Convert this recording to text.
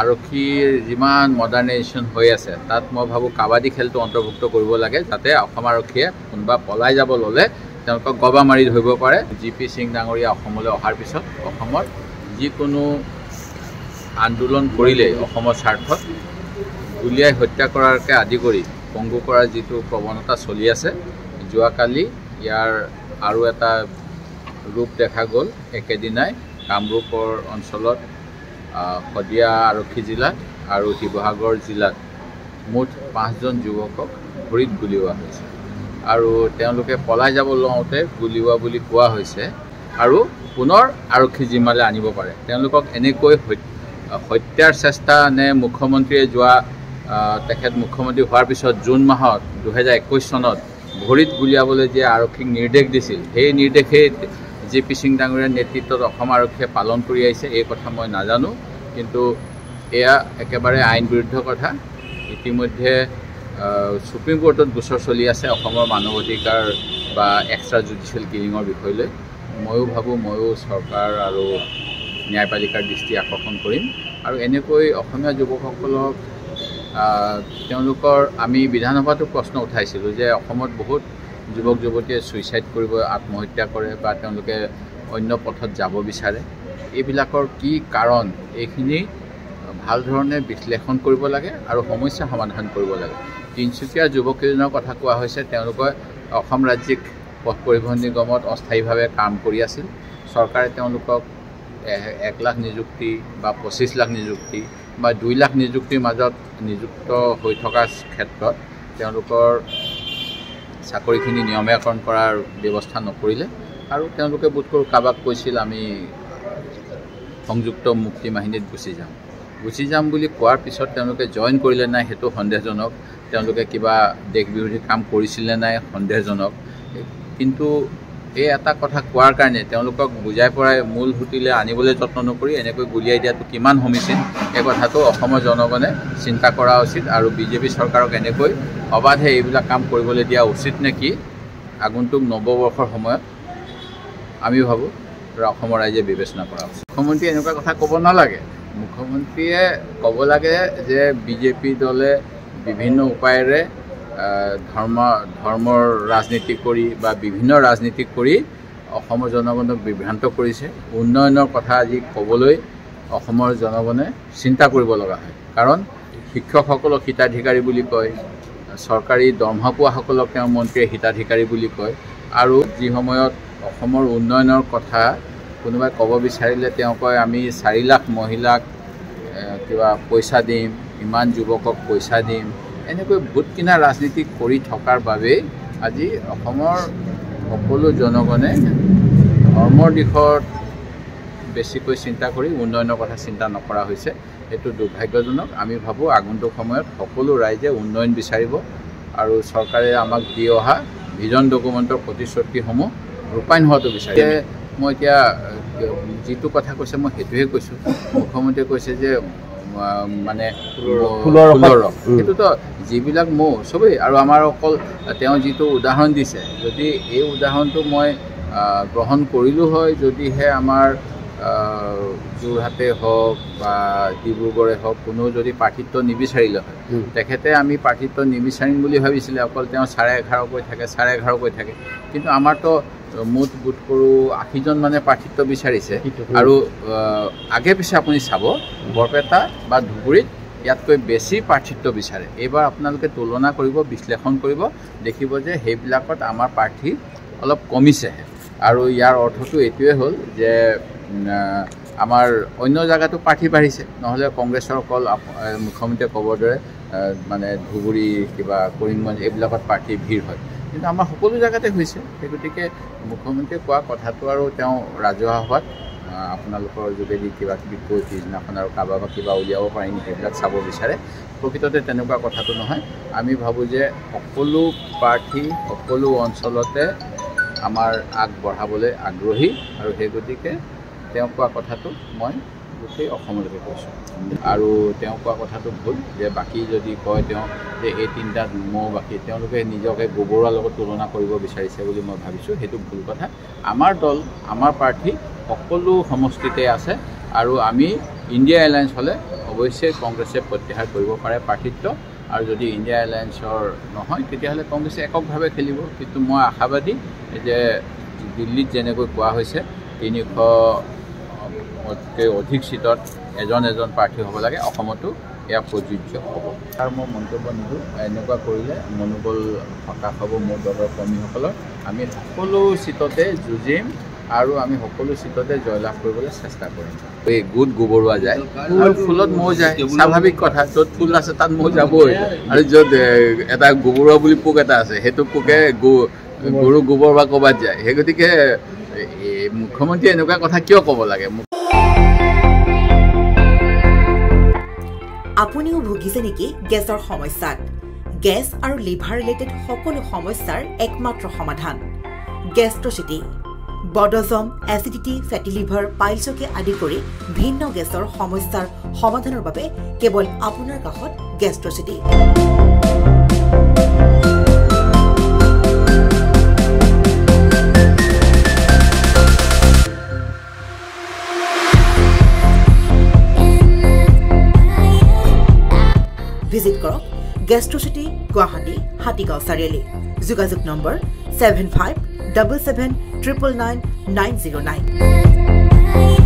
আৰক্ষীৰ যিমান মডাৰ্নাইজেশ্যন হৈ আছে তাত মই ভাবোঁ কাবাডী খেলটো অন্তৰ্ভুক্ত কৰিব লাগে, যাতে অসম আৰক্ষীয়ে কোনোবা পলাই যাব ল'লে তেওঁলোকক গবা মাৰি ধৰিব পাৰে। জি.পি. সিং ডাঙৰীয়া অসমলৈ অহাৰ পিছত অসমত যিকোনো আন্দোলন কৰিলে অসমৰ স্বাৰ্থত গুলীয়াই হত্যা কৰাৰকে আদি কৰি পংগু কৰাৰ যিটো প্ৰৱণতা চলি আছে, যোৱাকালি ইয়াৰ আৰু এটা ৰূপ দেখা গ'ল। একেদিনাই কামৰূপৰ অঞ্চলত শদিয়া আৰক্ষী জিলাত আৰু শিৱসাগৰ জিলাত মুঠ 5জন যুৱকক ভৰিত গুলীওৱা হৈছে আৰু তেওঁলোকে পলাই যাব লওঁতে গুলীওৱা বুলি কোৱা হৈছে আৰু পুনৰ আৰক্ষী জিম্মালৈ আনিব পাৰে। তেওঁলোকক এনেকৈ হত্যাৰ চেষ্টা নে মুখ্যমন্ত্ৰীয়ে তেখেত মুখ্যমন্ত্ৰী হোৱাৰ পিছত জুন মাহত 2021 চনত ভৰিত গুলীয়াবলৈ যে আৰক্ষীক নিৰ্দেশ দিছিল, সেই নিৰ্দেশেই জি.পি. সিং ডাঙৰীয়াৰ নেতৃত্বত অসম আৰক্ষীয়ে পালন কৰি আহিছে। এই কথা মই নাজানো, কিন্তু এয়া একেবাৰে আইন বিৰুদ্ধ কথা। ইতিমধ্যে সুপ্ৰিম কোৰ্টত গোচৰ চলি আছে অসমৰ মানৱ অধিকাৰ বা এক্সট্ৰা জুডিচিয়েল কিলিঙৰ বিষয় লৈ। ময়ো ভাবোঁ ময়ো চৰকাৰ আৰু ন্যায়পালিকাৰ দৃষ্টি আকৰ্ষণ কৰিম আৰু এনেকৈ অসমীয়া যুৱকসকলক তেওঁলোকৰ আমি বিধানসভাতো প্ৰশ্ন উঠাইছিলোঁ যে অসমত বহুত যুৱক যুৱতীয়ে ছুইচাইড কৰিব, আত্মহত্যা কৰে বা তেওঁলোকে অন্য পথত যাব বিচাৰে। এইবিলাকৰ কি কাৰণ, এইখিনি ভাল ধৰণে বিশ্লেষণ কৰিব লাগে আৰু সমস্যা সমাধান কৰিব লাগে। তিনিচুকীয়াৰ যুৱককেইজনৰ কথা কোৱা হৈছে, তেওঁলোকে অসম ৰাজ্যিক পথ পৰিবহণ নিগমত অস্থায়ীভাৱে কাম কৰি আছিল। চৰকাৰে তেওঁলোকক 1 লাখ নিযুক্তি বা 25 লাখ নিযুক্তি বা 2 লাখ নিযুক্তিৰ মাজত নিযুক্ত হৈ থকাৰ ক্ষেত্ৰত তেওঁলোকৰ চাকৰিখিনি নিয়মীয়াকৰণ কৰাৰ ব্যৱস্থা নকৰিলে আৰু তেওঁলোকে বোধ কৰোঁ কাৰোবাক কৈছিল আমি সংযুক্ত মুক্তি বাহিনীত গুচি যাম বুলি কোৱাৰ পিছত তেওঁলোকে জইন কৰিলে নাই সেইটো সন্দেহজনক। তেওঁলোকে কিবা দেশ বিৰোধী কাম কৰিছিলে নাই সন্দেহজনক। কিন্তু এই এটা কথা কোৱাৰ কাৰণে তেওঁলোকক বুজাই পৰাই মূল সুঁতিলে আনিবলৈ যত্ন নকৰি এনেকৈ গুলীয়াই দিয়াটো কিমান সমীচীন, এই কথাটো অসমৰ জনগণে চিন্তা কৰা উচিত আৰু বিজেপি চৰকাৰক এনেকৈ অবাধে এইবিলাক কাম কৰিবলৈ দিয়া উচিত নেকি আগন্তুক নৱবৰ্ষৰ সময়ত আমি ভাবোঁ অসমৰ ৰাইজে বিবেচনা কৰা উচিত। মুখ্যমন্ত্ৰীয়ে এনেকুৱা কথা ক'ব নালাগে। মুখ্যমন্ত্ৰীয়ে ক'ব লাগে যে বিজেপি দলে বিভিন্ন উপায়েৰে ধৰ্মৰ ৰাজনীতি কৰি বা বিভিন্ন ৰাজনীতি কৰি অসমৰ জনগণক বিভ্ৰান্ত কৰিছে। উন্নয়নৰ কথা আজি ক'বলৈ অসমৰ জনগণে চিন্তা কৰিব লগা হয়, কাৰণ শিক্ষকসকলক হিতাধিকাৰী বুলি কয়, চৰকাৰী দৰমহা পোৱাসকলক তেওঁ মন্ত্ৰীয়ে হিতাধিকাৰী বুলি কয় আৰু যি সময়ত অসমৰ উন্নয়নৰ কথা কোনোবাই ক'ব বিচাৰিলে তেওঁ কয় আমি 4 লাখ মহিলাক কিবা পইচা দিম, ইমান যুৱকক পইচা দিম। এনেকৈ ভোট কিনা ৰাজনীতি কৰি থকাৰ বাবেই আজি অসমৰ সকলো জনগণে ধৰ্মৰ দিশত বেছিকৈ চিন্তা কৰি উন্নয়নৰ কথা চিন্তা নকৰা হৈছে। এইটো দুৰ্ভাগ্যজনক। আমি ভাবোঁ আগন্তুক সময়ত সকলো ৰাইজে উন্নয়ন বিচাৰিব আৰু চৰকাৰে আমাক দি অহা ভিজন ডকুমেণ্টৰ প্ৰতিশ্ৰুতিসমূহ ৰূপায়ণ হোৱাটো বিচাৰে। মই এতিয়া যিটো কথা কৈছে মই সেইটোহে কৈছোঁ। মুখ্যমন্ত্ৰীয়ে কৈছে যে মানে ফুলৰ ৰস, সেইটোতো যিবিলাক মৌ চবেই আৰু আমাৰ অকল তেওঁ যিটো উদাহৰণ দিছে, যদি এই উদাহৰণটো মই গ্ৰহণ কৰিলোঁ হয়, যদিহে আমাৰ যোৰহাটে হওক বা ডিব্ৰুগড়ে হওক কোনো যদি প্ৰাৰ্থিত্ব নিবিচাৰিলে হয়, তেখেতে আমি প্ৰাৰ্থিত্ব নিবিচাৰিম বুলি ভাবিছিলে, অকল তেওঁ 11.5 কৈ থাকে 11.5 কৈ থাকে। কিন্তু আমাৰতো মুঠ বোধ কৰোঁ 80জন মানে প্ৰাৰ্থিত্ব বিচাৰিছে আৰু আগে পিছে আপুনি চাব বৰপেটা বা ধুবুৰীত ইয়াতকৈ বেছি প্ৰাৰ্থিত্ব বিচাৰে। এইবাৰ আপোনালোকে তুলনা কৰিব, বিশ্লেষণ কৰিব, দেখিব যে সেইবিলাকত আমাৰ প্ৰাৰ্থী অলপ কমিছেহে আৰু ইয়াৰ অৰ্থটো এইটোৱে হ'ল যে আমাৰ অন্য জেগাতো প্ৰাৰ্থী বাঢ়িছে, নহ'লে কংগ্ৰেছৰ অকল মুখ্যমন্ত্ৰীয়ে ক'বৰ দৰে মানে ধুবুৰী কিবা কৰিমগঞ্জ এইবিলাকত প্ৰাৰ্থী ভিৰ হয়, কিন্তু আমাৰ সকলো জেগাতে হৈছে। সেই গতিকে মুখ্যমন্ত্ৰীয়ে কোৱা কথাটো আৰু তেওঁ ৰাজহুৱা সভাত আপোনালোকৰ যোগেদি কিবা কিবি কৈ পিছদিনাখন আৰু কাৰোবাৰ কিবা উলিয়াব পাৰিম সেইবিলাক চাব বিচাৰে। প্ৰকৃততে তেনেকুৱা কথাটো নহয়। আমি ভাবোঁ যে সকলো প্ৰাৰ্থী সকলো অঞ্চলতে আমাৰ আগবঢ়াবলৈ আগ্ৰহী আৰু সেই গতিকে তেওঁ কোৱা কথাটো মই গোটেই অসমলৈকে কৈছোঁ। আৰু তেওঁ কোৱা কথাটো ভুল যে বাকী যদি কয় তেওঁ যে এই 3টা মৌ বাকী, তেওঁলোকে নিজকে গোবৰৰ লগত তুলনা কৰিব বিচাৰিছে বুলি মই ভাবিছোঁ, সেইটো ভুল কথা। আমাৰ দল আমাৰ প্ৰাৰ্থী সকলো সমষ্টিতে আছে আৰু আমি ইণ্ডিয়া এলায়েন্স হ'লে অৱশ্যে কংগ্ৰেছে প্ৰত্যাহাৰ কৰিব পাৰে প্ৰাৰ্থিত্ব আৰু যদি ইণ্ডিয়া এলায়েন্সৰ নহয় তেতিয়াহ'লে কংগ্ৰেছে এককভাৱে খেলিব কিন্তু মই আশাবাদী যে দিল্লীত যেনেকৈ কোৱা হৈছে 300তকৈ অধিক সিটত এজন প্ৰাৰ্থী হ'ব লাগে অসমতো এয়া প্ৰযোজ্য হ'ব আৰু মই মন্তব্য নিদিওঁ এনেকুৱা কৰিলে মনোবল হতাশ হ'ব মোৰ দলৰ কৰ্মীসকলৰ আমি সকলো সিটতে যুঁজিম আৰু আমি সকলো সিটতে জয়লাভ কৰিবলৈ চেষ্টা কৰিম এই গোট গোবৰুৱা যায় আৰু ফুলত মৌ যায় স্বাভাৱিক কথা য'ত ফুল আছে তাত মৌ যাবই আৰু য'ত এটা গোবৰুৱা বুলি পোক এটা আছে সেইটো পোকে গৰু গোবৰ বা ক'ৰবাত যায় সেই গতিকে মুখ্যমন্ত্ৰীয়ে এনেকুৱা কথা কিয় ক'ব লাগে আপুনিও ভুগিছে নেকি গেছৰ সমস্যাত গেছ আৰু লিভাৰ ৰিলেটেড সকলো সমস্যাৰ একমাত্ৰ সমাধান গেষ্ট্ৰচিটি বডজম এচিডিটি ফেটি লিভাৰ পাইলছকে আদি কৰি ভিন্ন গেছৰ সমস্যাৰ সমাধানৰ বাবে কেৱল আপোনাৰ কাষত গেষ্ট্ৰচিটি ভিজিট কৰক গেষ্ট্ৰচিটি গুৱাহাটী হাতীগাঁও চাৰিআলি যোগাযোগ নম্বৰ 7577999909